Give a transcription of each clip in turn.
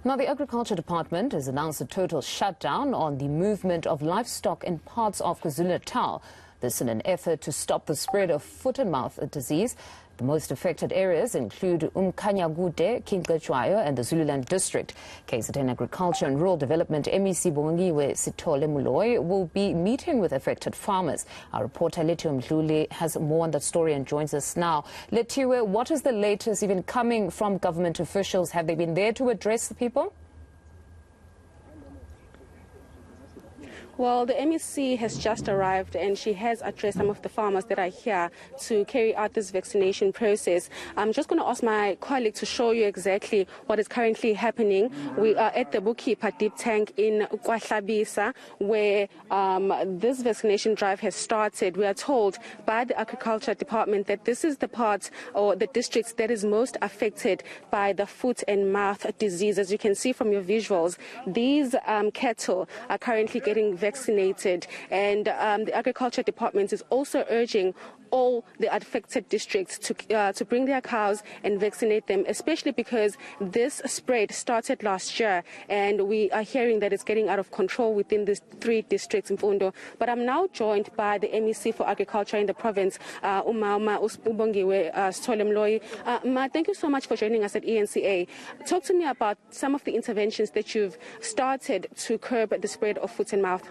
Now, the Agriculture Department has announced a total shutdown on the movement of livestock in parts of KwaZulu-Natal. This in an effort to stop the spread of foot and mouth disease. The most affected areas include Umkhanyakude, KZN and the Zululand district. KZN Agriculture and Rural Development MEC Lethiwe Mdluli will be meeting with affected farmers. Our reporter Lethiwe Mdluli has more on that story and joins us now. Lethiwe, what is the latest even coming from government officials? Have they been there to address the people? Well, the MEC has just arrived and she has addressed some of the farmers that are here to carry out this vaccination process. I'm just going to ask my colleague to show you exactly what is currently happening. We are at the Bookkeeper Deep Tank in KwaZulu-Natal where this vaccination drive has started. We are told by the Agriculture Department that this is the part or the districts that is most affected by the foot and mouth disease. As you can see from your visuals, these cattle are currently getting vaccinated, and the Agriculture Department is also urging all the affected districts to bring their cows and vaccinate them, especially because this spread started last year and we are hearing that it's getting out of control within these 3 districts in Mfundo. But I'm now joined by the MEC for Agriculture in the province, Ma, thank you so much for joining us at eNCA. Talk to me about some of the interventions that you've started to curb the spread of foot and mouth.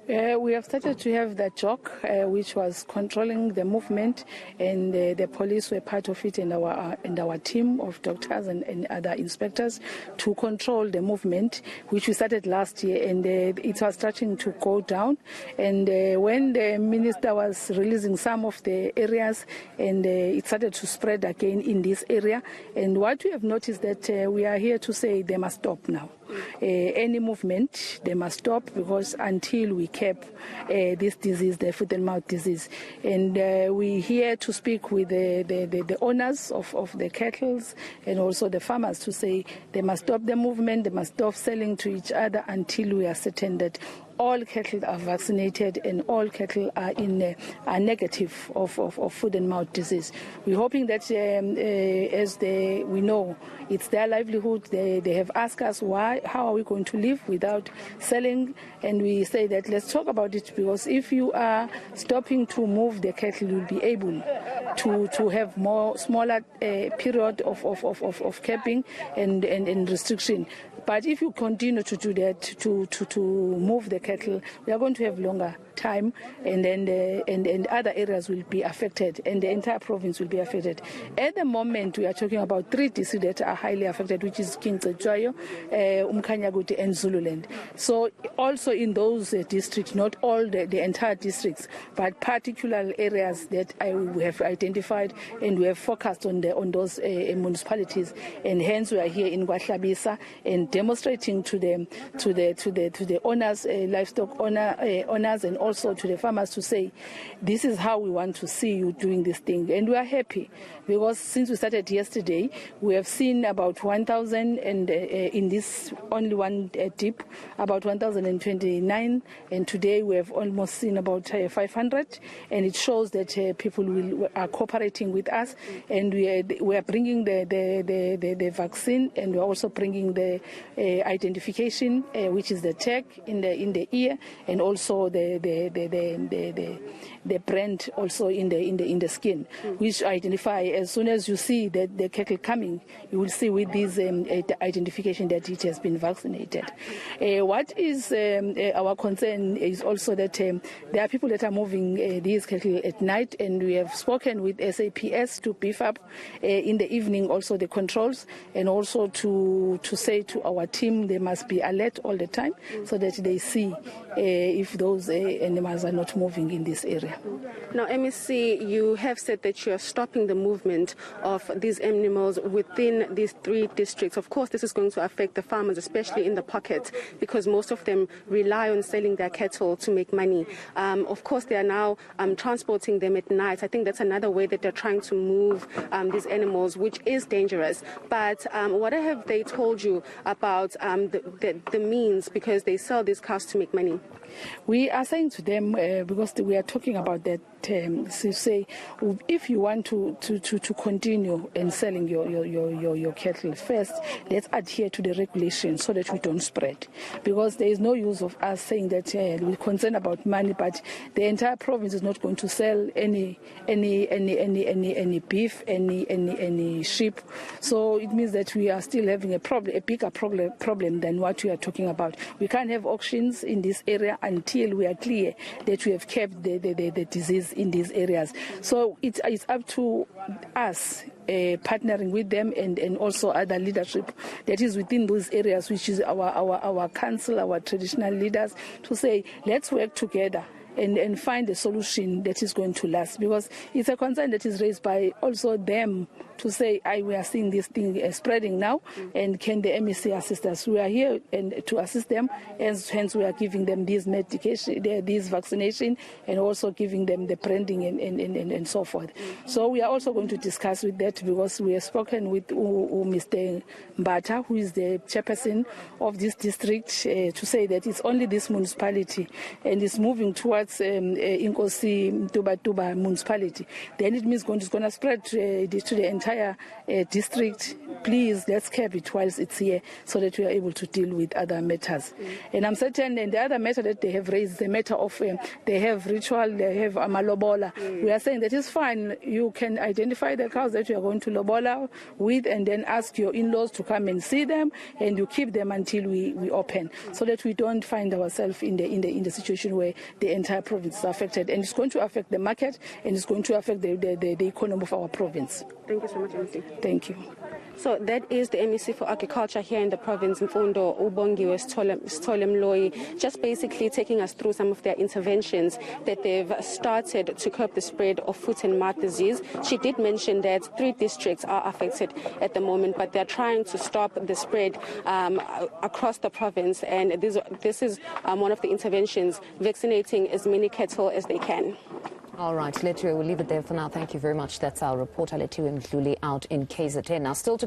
We have started to have the jock, which was controlling the movement, and the police were part of it, and our team of doctors and other inspectors to control the movement, which we started last year, and it was starting to go down. And when the minister was releasing some of the areas, and it started to spread again in this area, and what we have noticed that we are here to say they must stop now. Any movement, they must stop, because until we cap this disease, the foot and mouth disease. And we're here to speak with the owners of the cattle and also the farmers to say they must stop the movement, they must stop selling to each other until we are certain that all cattle are vaccinated and all cattle are are negative of foot and mouth disease. We're hoping that we know it's their livelihood. They have asked us how are we going to live without selling, and we say that let's talk about it, because if you are stopping to move the cattle, you'll be able to have smaller period of capping and restriction. But if you continue to do that, to move the cattle, we are going to have longer time, and then and other areas will be affected, and the entire province will be affected. At the moment, we are talking about 3 districts that are highly affected, which is KZN, Umkhanyakude, and Zululand. So also in those districts, not all the entire districts, but particular areas that we have identified, and we have focused on those municipalities, and hence we are here in KwaZulu-Natal and demonstrating to the owners, livestock owners, and also to the farmers to say, this is how we want to see you doing this thing. And we are happy, because since we started yesterday, we have seen about 1,000, and in this only one dip, about 1,029, and today we have almost seen about 500, and it shows that people are cooperating with us, and we are bringing the vaccine, and we are also bringing the identification, which is the tag in the ear, and also the brand also in the skin, which identify as soon as you see the cattle coming, you will see with this identification that it has been vaccinated. What is our concern is also that there are people that are moving these cattle at night, and we have spoken with SAPS to beef up in the evening also the controls, and also to say to our team they must be alert all the time, so that they see if those animals are not moving in this area. Now, MEC, you have said that you are stopping the movement of these animals within these 3 districts. Of course, this is going to affect the farmers, especially in the pocket, because most of them rely on selling their cattle to make money. Of course, they are now transporting them at night. I think that's another way that they're trying to move these animals, which is dangerous. But what have they told you about the means, because they sell these cows to make money? We are saying to them, because we are talking about that say if you want to continue in selling your cattle, first let's adhere to the regulations so that we don't spread, because there is no use of us saying that we're concerned about money, but the entire province is not going to sell any beef, any sheep. So it means that we are still having a bigger problem than what we are talking about. We can't have auctions in this area until we are clear that we have kept the disease in these areas. So it's up to us, partnering with them and also other leadership that is within those areas, which is our council, our traditional leaders, to say let's work together and find a solution that is going to last, because it's a concern that is raised by also them to say, we are seeing this thing spreading now, and can the MEC assist us? We are here and to assist them, and hence we are giving them these medication, these vaccination, and also giving them the branding and so forth. So we are also going to discuss with that, because we have spoken with Mr. Mbata, who is the chairperson of this district, to say that it's only this municipality and it's moving towards eNCA Tuba municipality. Then it means it's going to spread to the entire district. Please, let's curb it whilst it's here, so that we are able to deal with other matters. And I'm certain, and the other matter that they have raised, the matter of they have ritual, they have amalobola. We are saying that is fine. You can identify the cows that you are going to lobola with, and then ask your in-laws to come and see them, and you keep them until we open, so that we don't find ourselves in the situation where the entire province is affected, and it's going to affect the market, and it's going to affect the economy of our province. Thank you so much, MC. Thank you. So that is the MEC for Agriculture here in the province, Mfundo Ubongiwe Mdluli, just basically taking us through some of their interventions that they've started to curb the spread of foot and mouth disease. She did mention that 3 districts are affected at the moment, but they're trying to stop the spread across the province, and this is one of the interventions, vaccinating as many cattle as they can. All right, Lethiwe, we'll leave it there for now. Thank you very much. That's our reporter, Lethiwe Mdluli, out in KZN. Now, still to